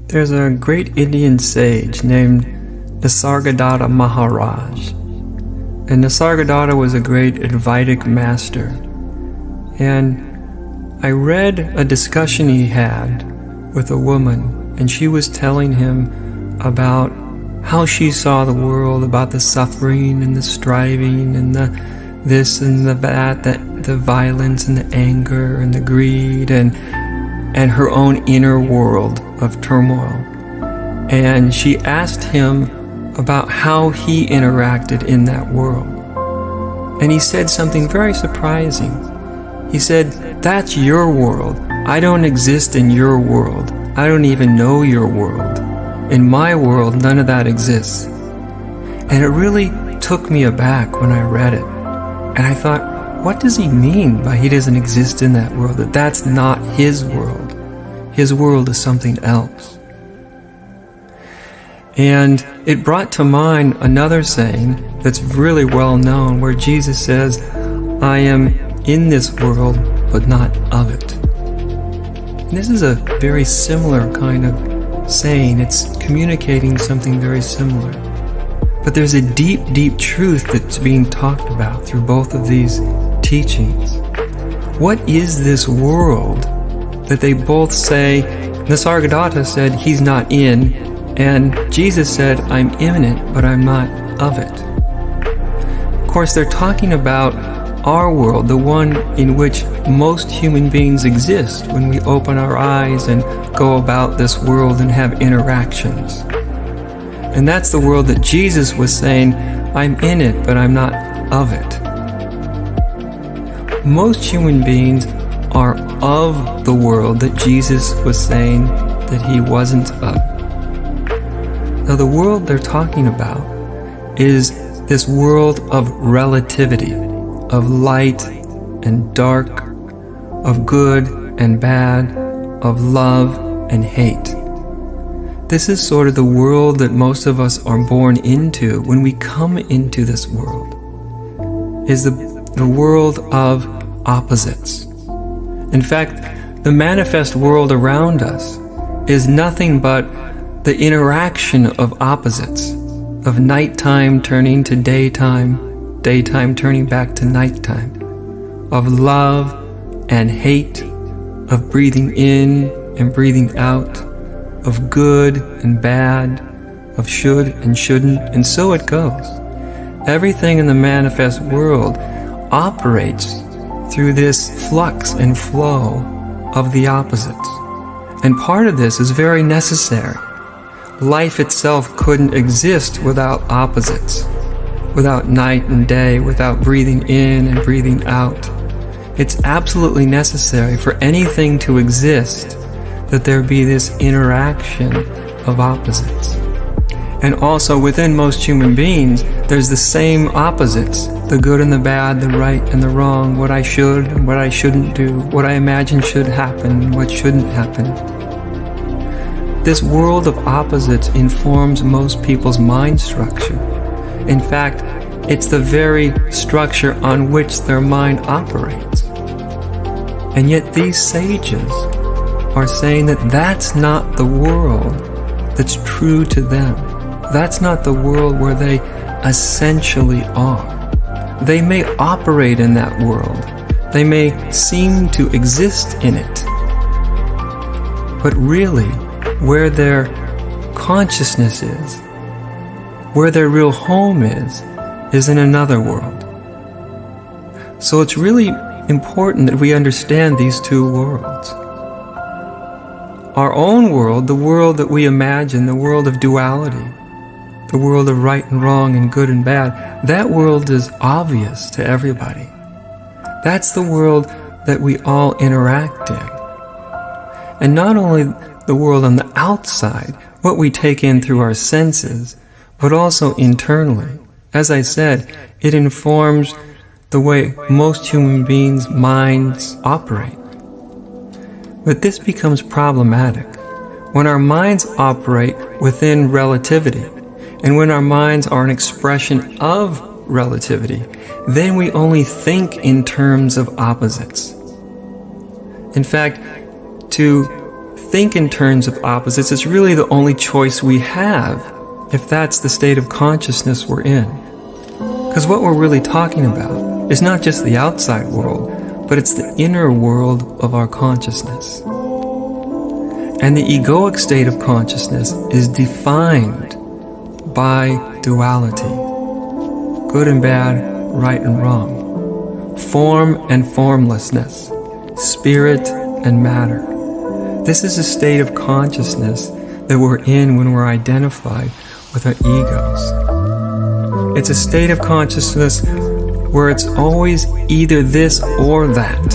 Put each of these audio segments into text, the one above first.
There's a great Indian sage named Nisargadatta Maharaj. And Nisargadatta was a great Advaitic master. And I read a discussion he had with a woman, and she was telling him about how she saw the world, about the suffering and the striving and the this and the that, the violence and the anger and the greed and her own inner world of turmoil. And she asked him about how he interacted in that world. And he said something very surprising. He said, "That's your world. I don't exist in your world. I don't even know your world. In my world, none of that exists." And it really took me aback when I read it. And I thought, what does he mean by he doesn't exist in that world? That that's not his world. His world is something else. And it brought to mind another saying that's really well known, where Jesus says, "I am in this world, but not of it." And this is a very similar kind of saying. It's communicating something very similar. But there's a deep, deep truth that's being talked about through both of these teachings. What is this world that they both say? Nisargadatta said he's not in, and Jesus said, "I'm in it, but I'm not of it." Of course, they're talking about our world, the one in which most human beings exist when we open our eyes and go about this world and have interactions. And that's the world that Jesus was saying, "I'm in it, but I'm not of it." Most human beings are of the world that Jesus was saying that he wasn't of. Now, the world they're talking about is this world of relativity, of light and dark, of good and bad, of love and hate. This is sort of the world that most of us are born into when we come into this world, is the world of opposites. In fact, the manifest world around us is nothing but the interaction of opposites, of nighttime turning to daytime, daytime turning back to nighttime, of love and hate, of breathing in and breathing out, of good and bad, of should and shouldn't, and so it goes. Everything in the manifest world operates through this flux and flow of the opposites. And part of this is very necessary. Life itself couldn't exist without opposites, without night and day, without breathing in and breathing out. It's absolutely necessary for anything to exist that there be this interaction of opposites. And also within most human beings, there's the same opposites, the good and the bad, the right and the wrong, what I should and what I shouldn't do, what I imagine should happen, what shouldn't happen. This world of opposites informs most people's mind structure. In fact, it's the very structure on which their mind operates. And yet these sages are saying that that's not the world that's true to them. That's not the world where they essentially are. They may operate in that world. They may seem to exist in it. But really, where their consciousness is, where their real home is in another world. So it's really important that we understand these two worlds. Our own world, the world that we imagine, the world of duality, the world of right and wrong and good and bad, that world is obvious to everybody. That's the world that we all interact in. And not only the world on the outside, what we take in through our senses, but also internally. As I said, it informs the way most human beings' minds operate. But this becomes problematic when our minds operate within relativity, and when our minds are an expression of relativity, then we only think in terms of opposites. In fact, to think in terms of opposites, it's really the only choice we have if that's the state of consciousness we're in. Because what we're really talking about is not just the outside world, but it's the inner world of our consciousness. And the egoic state of consciousness is defined by duality. Good and bad, right and wrong. Form and formlessness. Spirit and matter. This is a state of consciousness that we're in when we're identified with our egos. It's a state of consciousness where it's always either this or that.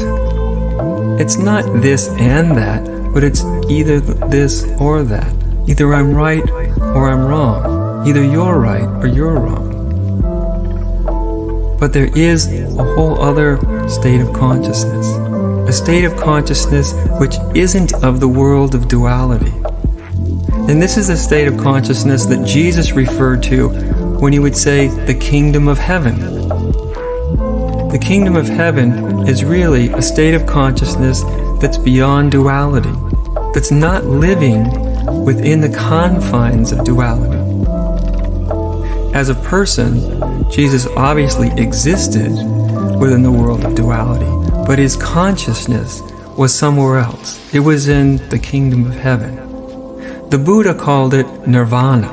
It's not this and that, but it's either this or that. Either I'm right or I'm wrong. Either you're right or you're wrong. But there is a whole other state of consciousness. A state of consciousness which isn't of the world of duality. And this is a state of consciousness that Jesus referred to when he would say, the kingdom of heaven. The kingdom of heaven is really a state of consciousness that's beyond duality, that's not living within the confines of duality. As a person, Jesus obviously existed within the world of duality, but his consciousness was somewhere else. It was in the kingdom of heaven. The Buddha called it nirvana.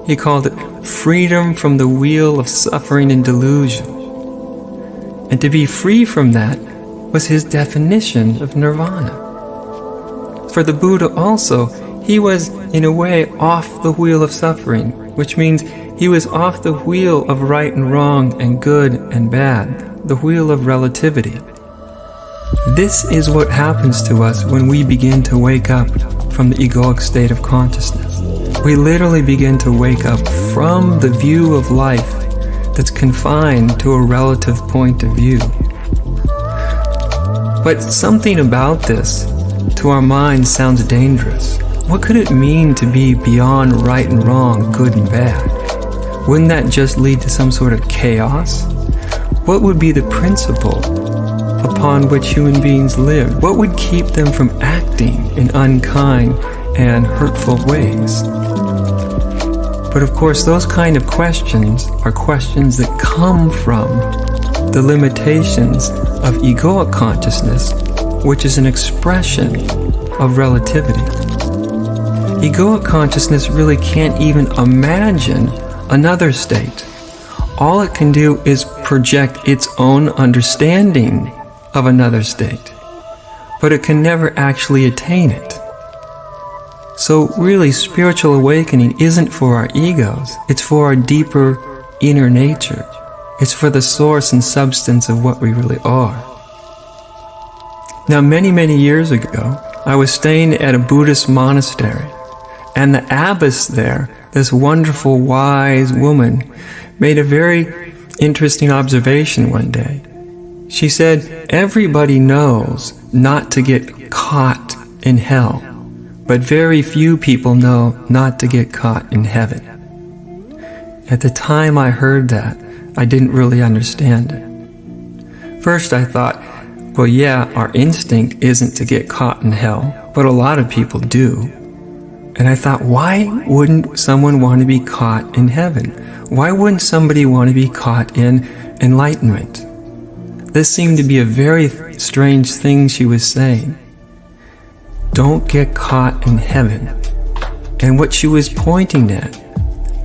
He called it freedom from the wheel of suffering and delusion. And to be free from that was his definition of nirvana. For the Buddha also, he was in a way off the wheel of suffering, which means he was off the wheel of right and wrong and good and bad, the wheel of relativity. This is what happens to us when we begin to wake up from the egoic state of consciousness. We literally begin to wake up from the view of life that's confined to a relative point of view. But something about this, to our minds, sounds dangerous. What could it mean to be beyond right and wrong, good and bad? Wouldn't that just lead to some sort of chaos? What would be the principle upon which human beings live? What would keep them from acting in unkind and hurtful ways? But of course, those kind of questions are questions that come from the limitations of egoic consciousness, which is an expression of relativity. Egoic consciousness really can't even imagine another state. All it can do is project its own understanding of another state, but it can never actually attain it. So really, spiritual awakening isn't for our egos, it's for our deeper inner nature. It's for the source and substance of what we really are. Now, many years ago, I was staying at a Buddhist monastery, and the abbess there, this wonderful, wise woman, made a very interesting observation one day. She said, everybody knows not to get caught in hell, but very few people know not to get caught in heaven. At the time I heard that, I didn't really understand it. First I thought, well, yeah, our instinct isn't to get caught in hell, but a lot of people do. And I thought, why wouldn't someone want to be caught in heaven? Why wouldn't somebody want to be caught in enlightenment? This seemed to be a very strange thing she was saying. Don't get caught in heaven. And what she was pointing at,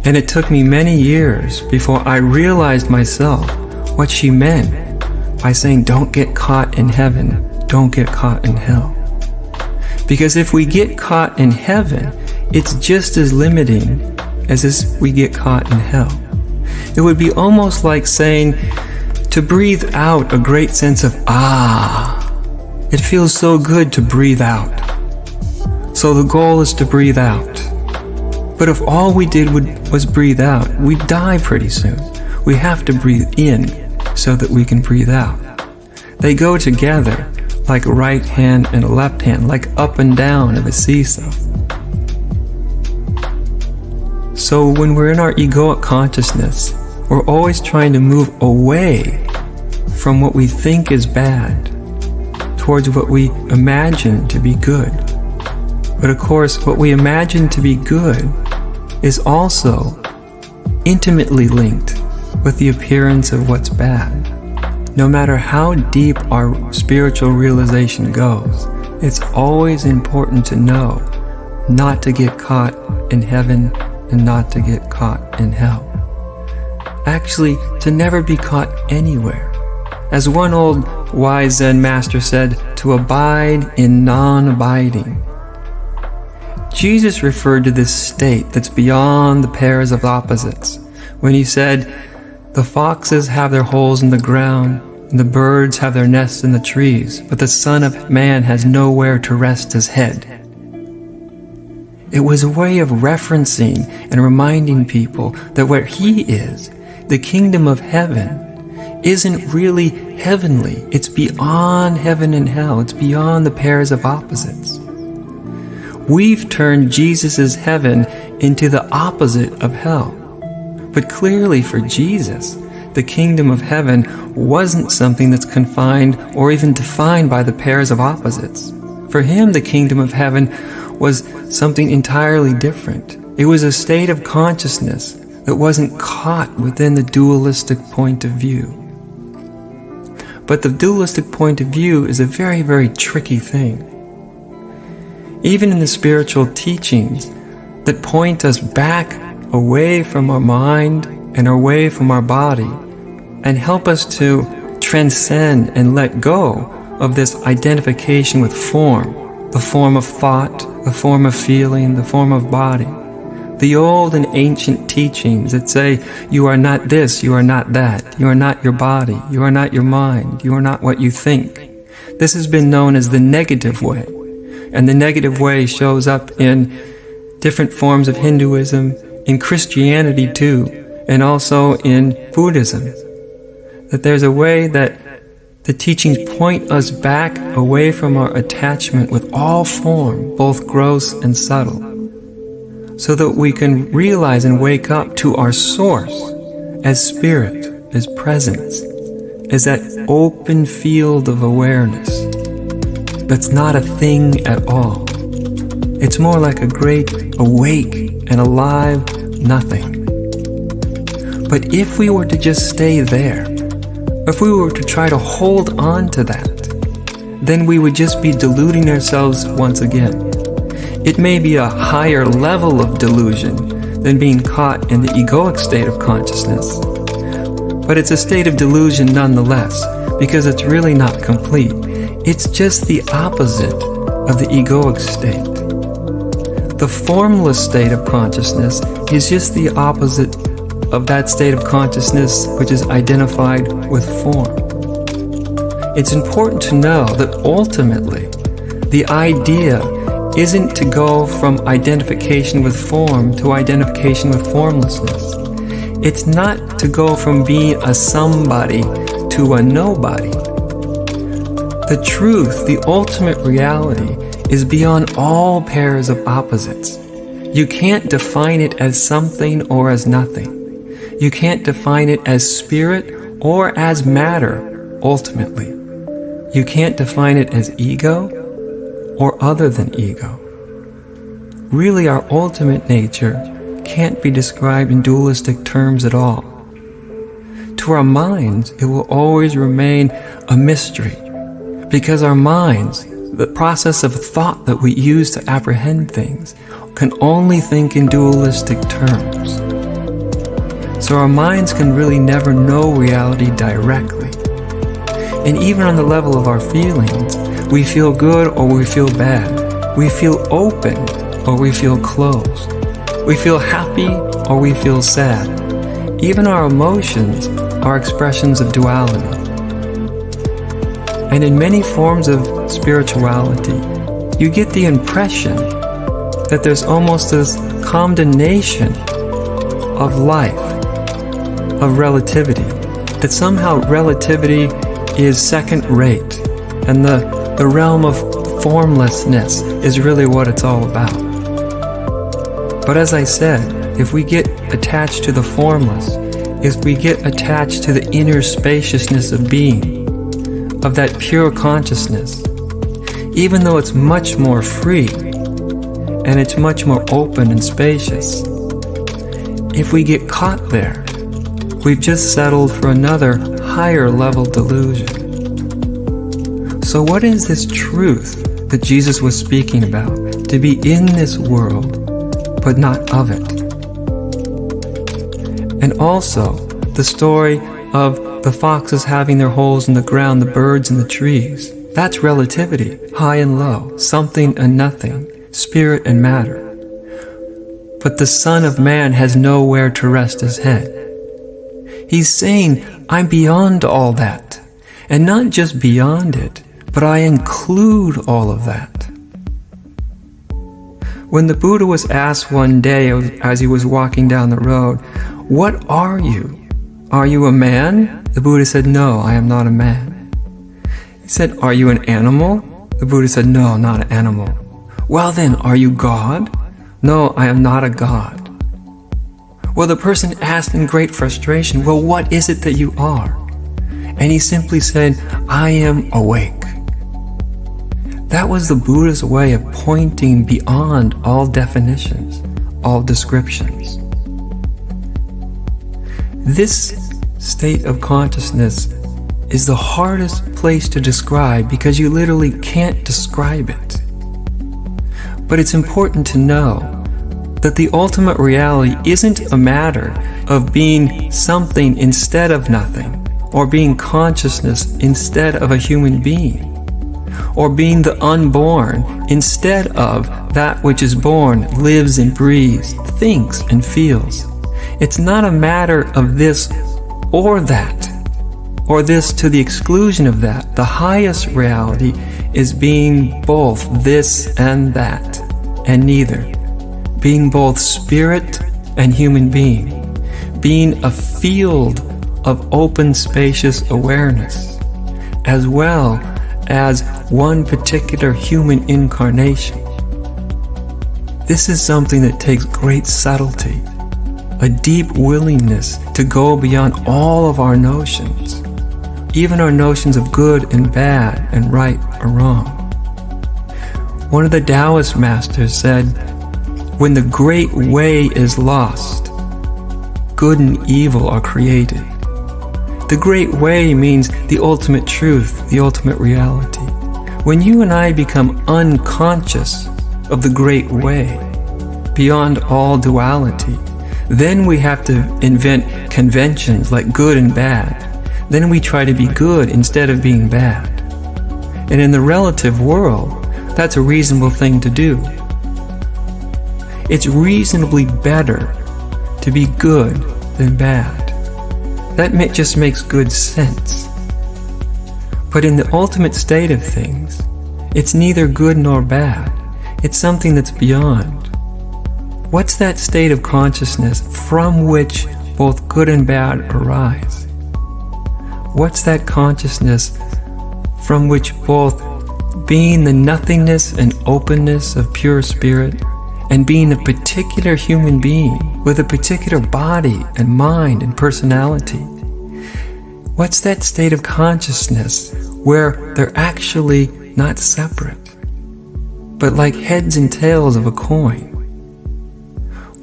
and it took me many years before I realized myself what she meant by saying don't get caught in heaven, don't get caught in hell. Because if we get caught in heaven, it's just as limiting as if we get caught in hell. It would be almost like saying to breathe out a great sense of it feels so good to breathe out. So the goal is to breathe out. But if all we did was breathe out, we'd die pretty soon. We have to breathe in so that we can breathe out. They go together like a right hand and a left hand, like up and down of a seesaw. So when we're in our egoic consciousness, we're always trying to move away from what we think is bad towards what we imagine to be good. But of course, what we imagine to be good is also intimately linked with the appearance of what's bad. No matter how deep our spiritual realization goes, it's always important to know not to get caught in heaven and not to get caught in hell. Actually, to never be caught anywhere. As one old wise Zen master said, to abide in non-abiding. Jesus referred to this state that's beyond the pairs of opposites when he said, "The foxes have their holes in the ground, and the birds have their nests in the trees, but the Son of Man has nowhere to rest his head." It was a way of referencing and reminding people that where he is, the kingdom of heaven, isn't really heavenly. It's beyond heaven and hell. It's beyond the pairs of opposites. We've turned Jesus' heaven into the opposite of hell. But clearly for Jesus, the kingdom of heaven wasn't something that's confined or even defined by the pairs of opposites. For him, the kingdom of heaven was something entirely different. It was a state of consciousness that wasn't caught within the dualistic point of view. But the dualistic point of view is a very, very tricky thing. Even in the spiritual teachings that point us back away from our mind and away from our body and help us to transcend and let go of this identification with form, the form of thought, the form of feeling, the form of body. The old and ancient teachings that say, you are not this, you are not that, you are not your body, you are not your mind, you are not what you think. This has been known as the negative way. And the negative way shows up in different forms of Hinduism, in Christianity too, and also in Buddhism. That there's a way that the teachings point us back away from our attachment with all form, both gross and subtle, so that we can realize and wake up to our source as spirit, as presence, as that open field of awareness that's not a thing at all. It's more like a great awake and alive nothing. But if we were to just stay there, if we were to try to hold on to that, then we would just be deluding ourselves once again. It may be a higher level of delusion than being caught in the egoic state of consciousness, but it's a state of delusion nonetheless, because it's really not complete. It's just the opposite of the egoic state. The formless state of consciousness is just the opposite of that state of consciousness which is identified with form. It's important to know that ultimately, the idea isn't to go from identification with form to identification with formlessness. It's not to go from being a somebody to a nobody. The truth, the ultimate reality, is beyond all pairs of opposites. You can't define it as something or as nothing. You can't define it as spirit or as matter, ultimately. You can't define it as ego or other than ego. Really, our ultimate nature can't be described in dualistic terms at all. To our minds, it will always remain a mystery, because our minds, the process of thought that we use to apprehend things, can only think in dualistic terms. So our minds can really never know reality directly. And even on the level of our feelings, we feel good or we feel bad. We feel open or we feel closed. We feel happy or we feel sad. Even our emotions are expressions of duality. And in many forms of spirituality, you get the impression that there's almost this condemnation of life, of relativity, that somehow relativity is second-rate, and the realm of formlessness is really what it's all about. But as I said, if we get attached to the formless, if we get attached to the inner spaciousness of being, of that pure consciousness, even though it's much more free, and it's much more open and spacious. If we get caught there, we've just settled for another higher level delusion. So what is this truth that Jesus was speaking about? To be in this world, but not of it. And also, the story of the foxes having their holes in the ground, the birds in the trees. That's relativity, high and low, something and nothing, spirit and matter. But the Son of Man has nowhere to rest his head. He's saying, I'm beyond all that. And not just beyond it, but I include all of that. When the Buddha was asked one day as he was walking down the road, "What are you? Are you a man?" The Buddha said, "No, I am not a man." He said, "Are you an animal?" The Buddha said, "No, not an animal." "Well then, are you God?" "No, I am not a God." Well, the person asked in great frustration, "Well, what is it that you are?" And he simply said, "I am awake." That was the Buddha's way of pointing beyond all definitions, all descriptions. This state of consciousness is the hardest place to describe because you literally can't describe it. But it's important to know that the ultimate reality isn't a matter of being something instead of nothing, or being consciousness instead of a human being, or being the unborn instead of that which is born, lives and breathes, thinks and feels. It's not a matter of this or that, or this to the exclusion of that. The highest reality is being both this and that, and neither. Being both spirit and human being. Being a field of open, spacious awareness, as well as one particular human incarnation. This is something that takes great subtlety, a deep willingness to go beyond all of our notions, even our notions of good and bad and right or wrong. One of the Taoist masters said, "When the great way is lost, good and evil are created." The great way means the ultimate truth, the ultimate reality. When you and I become unconscious of the great way, beyond all duality, then we have to invent conventions like good and bad. Then we try to be good instead of being bad. And in the relative world, that's a reasonable thing to do. It's reasonably better to be good than bad. That just makes good sense. But in the ultimate state of things, it's neither good nor bad. It's something that's beyond. What's that state of consciousness from which both good and bad arise? What's that consciousness from which both being the nothingness and openness of pure spirit and being a particular human being with a particular body and mind and personality? What's that state of consciousness where they're actually not separate, but like heads and tails of a coin?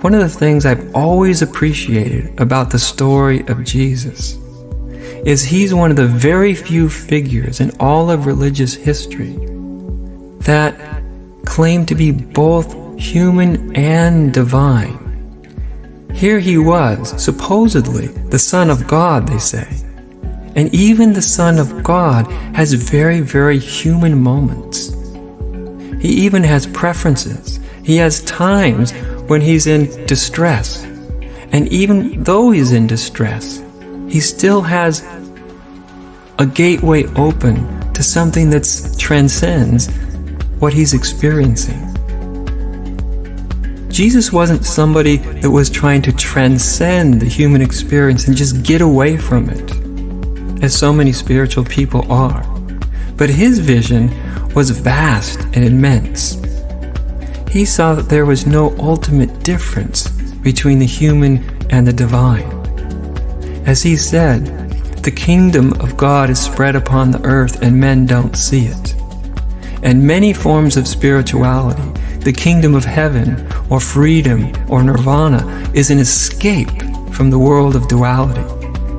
One of the things I've always appreciated about the story of Jesus is he's one of the very few figures in all of religious history that claim to be both human and divine. Here he was, supposedly the Son of God, they say. And even the Son of God has very, very human moments. He even has preferences. He has times when he's in distress. And even though he's in distress, he still has a gateway open to something that transcends what he's experiencing. Jesus wasn't somebody that was trying to transcend the human experience and just get away from it, as so many spiritual people are. But his vision was vast and immense. He saw that there was no ultimate difference between the human and the divine. As he said, the kingdom of God is spread upon the earth and men don't see it. And many forms of spirituality the kingdom of heaven or freedom or nirvana is an escape from the world of duality.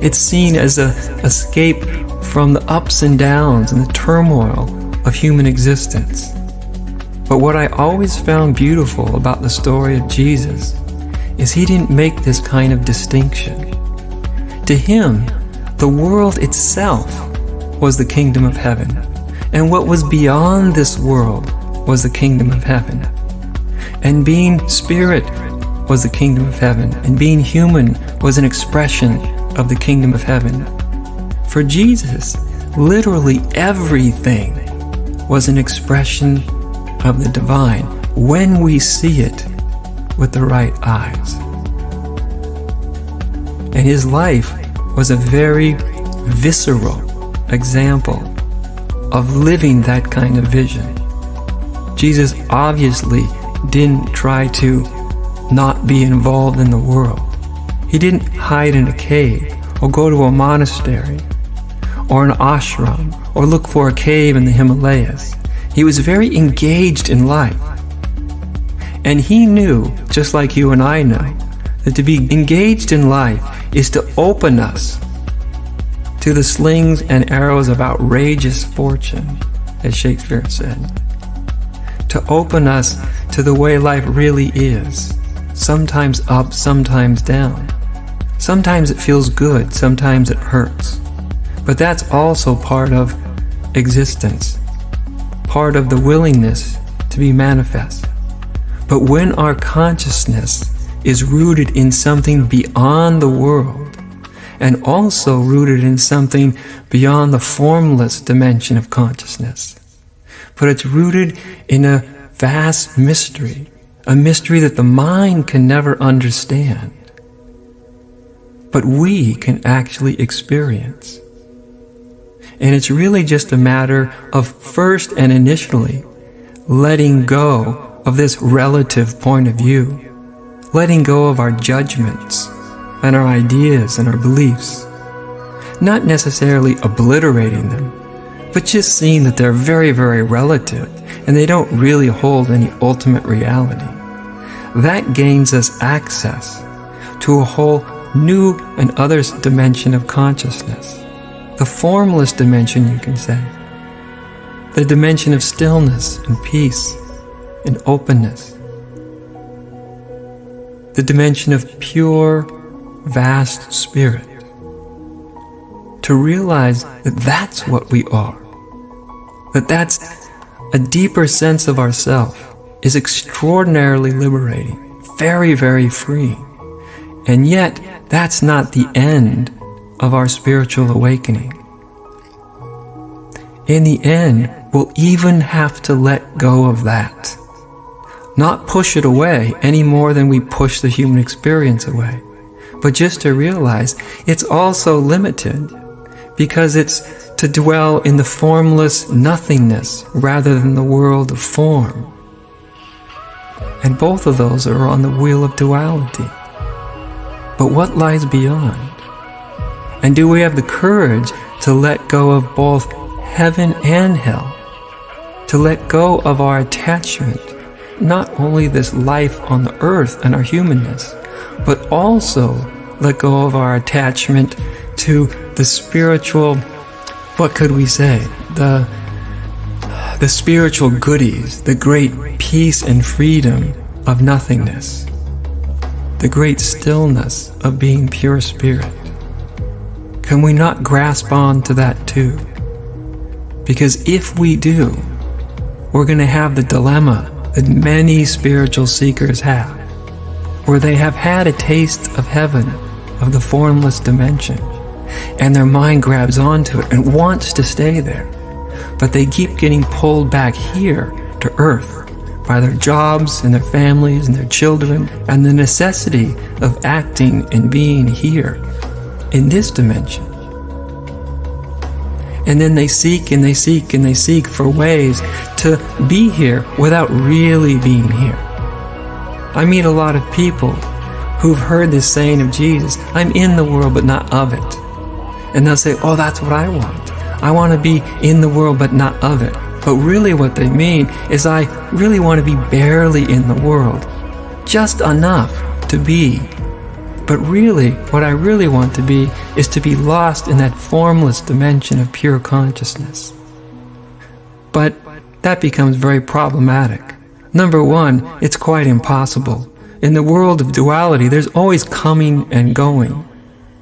It's seen as an escape from the ups and downs and the turmoil of human existence. But what I always found beautiful about the story of Jesus is he didn't make this kind of distinction. To him, the world itself was the kingdom of heaven, and what was beyond this world was the kingdom of heaven. And being spirit was the kingdom of heaven, and being human was an expression of the kingdom of heaven. For Jesus, literally everything was an expression of the divine when we see it with the right eyes. And his life was a very visceral example of living that kind of vision. Jesus obviously didn't try to not be involved in the world. He didn't hide in a cave or go to a monastery or an ashram or look for a cave in the Himalayas. He was very engaged in life. And he knew, just like you and I know, that to be engaged in life is to open us to the slings and arrows of outrageous fortune, as Shakespeare said. To open us to the way life really is, sometimes up, sometimes down. Sometimes it feels good, sometimes it hurts. But that's also part of existence, part of the willingness to be manifest. But when our consciousness is rooted in something beyond the world, and also rooted in something beyond the formless dimension of consciousness, but it's rooted in a vast mystery, a mystery that the mind can never understand, but we can actually experience. And it's really just a matter of first and initially letting go of this relative point of view, letting go of our judgments and our ideas and our beliefs, not necessarily obliterating them, but just seeing that they're very, very relative and they don't really hold any ultimate reality. That gains us access to a whole new and other dimension of consciousness. The formless dimension, you can say. The dimension of stillness and peace and openness. The dimension of pure, vast spirit. To realize that that's what we are. That that's a deeper sense of ourself is extraordinarily liberating, very, very freeing. And yet, that's not the end of our spiritual awakening. In the end, we'll even have to let go of that. Not push it away any more than we push the human experience away, but just to realize it's also limited because it's to dwell in the formless nothingness rather than the world of form. And both of those are on the wheel of duality. But what lies beyond? And do we have the courage to let go of both heaven and hell? To let go of our attachment, not only this life on the earth and our humanness, but also let go of our attachment to the spiritual, what could we say? The spiritual goodies, the great peace and freedom of nothingness, the great stillness of being pure spirit. Can we not grasp on to that too? Because if we do, we're going to have the dilemma that many spiritual seekers have, where they have had a taste of heaven, of the formless dimension, and their mind grabs onto it and wants to stay there. But they keep getting pulled back here to earth by their jobs and their families and their children and the necessity of acting and being here in this dimension. And then they seek and they seek and they seek for ways to be here without really being here. I meet a lot of people who've heard this saying of Jesus, I'm in the world but not of it. And they'll say, oh, that's what I want. I want to be in the world but not of it. But really what they mean is I really want to be barely in the world, just enough to be. But really, what I really want to be is to be lost in that formless dimension of pure consciousness. But that becomes very problematic. Number one, it's quite impossible. In the world of duality, there's always coming and going.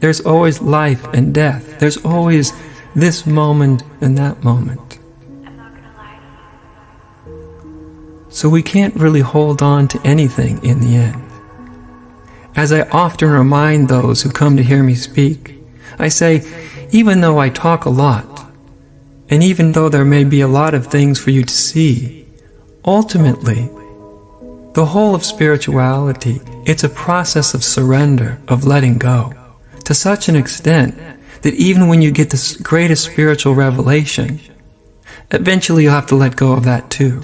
There's always life and death. There's always this moment and that moment. So we can't really hold on to anything in the end. As I often remind those who come to hear me speak, I say, even though I talk a lot, and even though there may be a lot of things for you to see, ultimately, the whole of spirituality, it's a process of surrender, of letting go, to such an extent that even when you get the greatest spiritual revelation, eventually you'll have to let go of that too.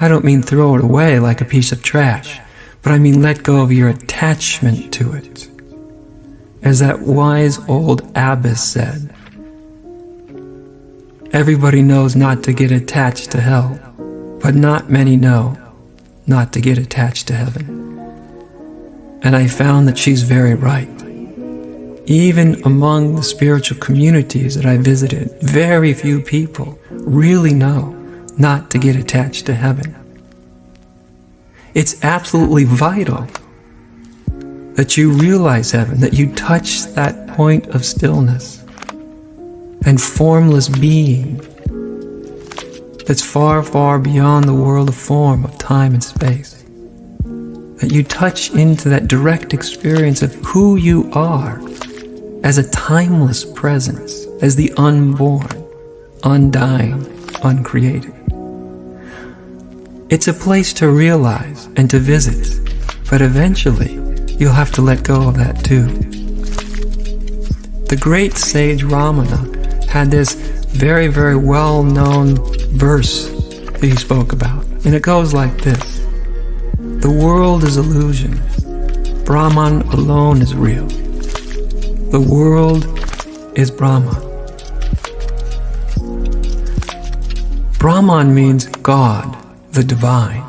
I don't mean throw it away like a piece of trash, but I mean let go of your attachment to it. As that wise old abbess said, everybody knows not to get attached to hell, but not many know not to get attached to heaven. And I found that she's very right. Even among the spiritual communities that I visited, very few people really know not to get attached to heaven. It's absolutely vital that you realize heaven, that you touch that point of stillness and formless being that's far, far beyond the world of form, of time and space. That you touch into that direct experience of who you are as a timeless presence, as the unborn, undying, uncreated. It's a place to realize and to visit, but eventually you'll have to let go of that too. The great sage Ramana had this very, very well-known verse that he spoke about, and it goes like this: the world is illusion, Brahman alone is real. The world is Brahman. Brahman means God, the divine.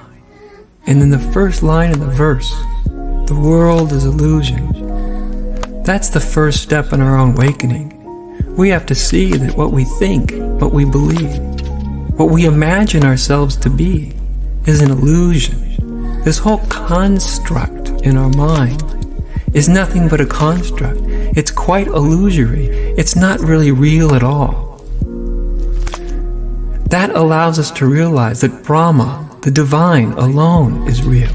And in the first line of the verse, the world is illusion. That's the first step in our own awakening. We have to see that what we think, what we believe, what we imagine ourselves to be is an illusion. This whole construct in our mind is nothing but a construct. It's quite illusory. It's not really real at all. That allows us to realize that Brahma, the divine, alone is real.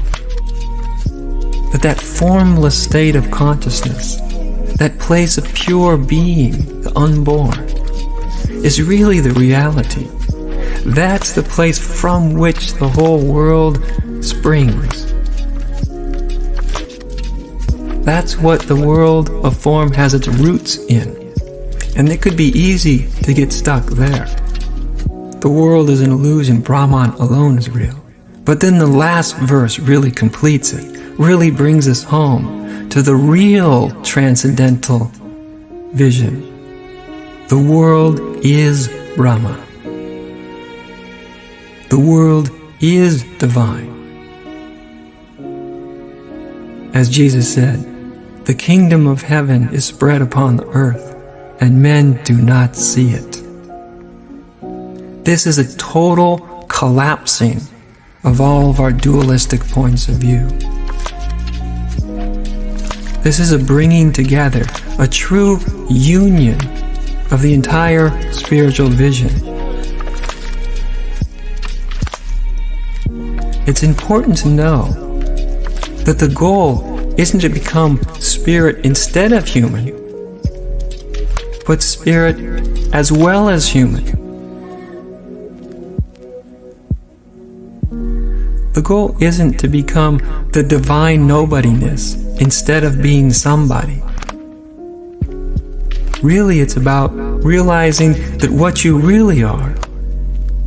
That formless state of consciousness, that place of pure being, the unborn, is really the reality. That's the place from which the whole world springs. That's what the world of form has its roots in. And it could be easy to get stuck there. The world is an illusion, Brahman alone is real. But then the last verse really completes it, really brings us home to the real transcendental vision. The world is Brahma. The world is divine. As Jesus said, the kingdom of heaven is spread upon the earth, and men do not see it. This is a total collapsing of all of our dualistic points of view. This is a bringing together, a true union of the entire spiritual vision. It's important to know that the goal isn't to become spirit instead of human, but spirit as well as human. The goal isn't to become the divine nobodiness instead of being somebody. Really, it's about realizing that what you really are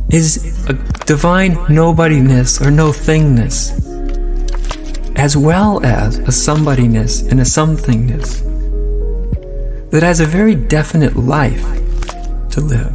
is a divine nobodiness or no thingness, as well as a somebodyness and a somethingness that has a very definite life to live.